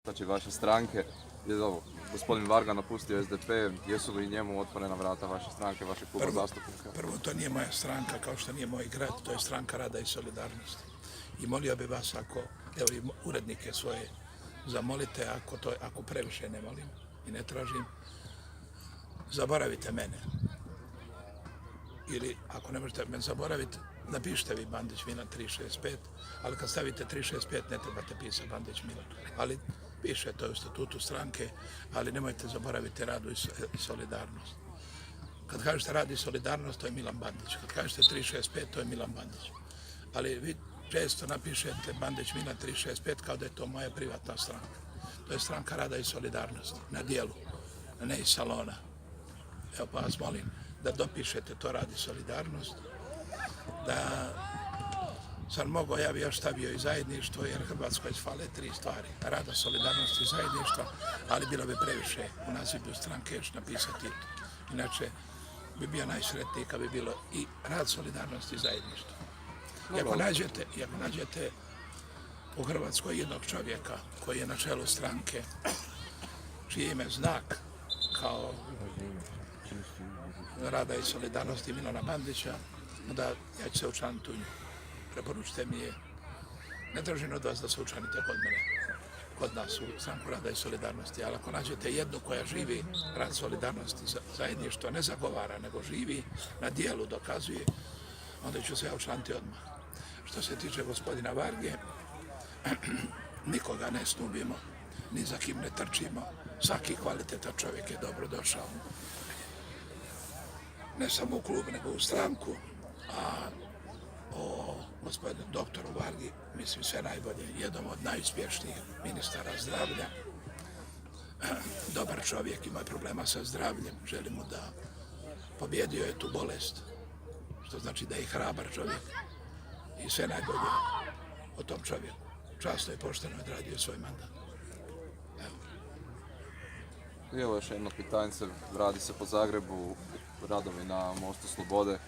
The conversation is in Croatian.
znači vaše stranke. Gospodin Varga napustio SDP, jesu li njemu otvorena vrata vaše stranke, vaše kluba zastupnika? Prvo, to nije moja stranka, kao što nije moj grad, to je Stranka rada i solidarnosti. I molio bi vas, evo i urednike svoje, zamolite, ako previše ne molim i ne tražim, zaboravite mene. Ili, ako ne možete me zaboraviti, napišite vi Bandić Milan 365, ali kad stavite 365 ne trebate pisati Bandić Milan. Ali piše to u statutu stranke, ali nemojte zaboraviti radu i solidarnost. Kad kažete rad i solidarnost, to je Milan Bandić. Kad kažete 365, to je Milan Bandić. Ali vi često napišete Bandić Milan 365 kao da je to moja privatna stranka. To je Stranka rada i solidarnosti, na dijelu, a ne iz salona. Evo pa vas molim da dopišete to rad i solidarnost, da sam mogao, ja bi još stavio i zajedništvo, jer Hrvatskoj fale 3 stvari. Rada, solidarnosti i zajedništva, ali bilo bi previše u nazivu stranke još napisati to. Inače, bi bio najsretniji kad bi bilo i rad, solidarnosti i zajedništvo. I ako nađete u Hrvatskoj jednog čovjeka koji je na čelu stranke, čije ime znak kao rada i solidarnosti Milana Bandića, onda ja ću se učlaniti u nju. Preporučite mi je. Ne tražim od vas da se učlanite kod mene, kod nas u Stranku rada i solidarnosti, ali ako nađete jednu koja živi rad, solidarnosti, zajedništvo, ne zagovara, nego živi, na dijelu dokazuje, onda ću se ja učlaniti odmah. Što se tiče gospodina Varge, nikoga ne snubimo, ni za kim ne trčimo. Svaki kvalitetan čovjek je dobro došao. Ne samo u klub, nego u stranku. A o gospodinu doktoru Vargi, mislim sve najbolje, jedan od najuspješnijih ministara zdravlja. Dobar čovjek, ima problema sa zdravljem, želim mu da pobjedio je tu bolest, što znači da je hrabar čovjek. I sve najbolje o tom čovjeku. Časno i pošteno je odradio svoj mandat. I evo još jedno pitanje, radi se po Zagrebu, radovi na Mostu Slobode.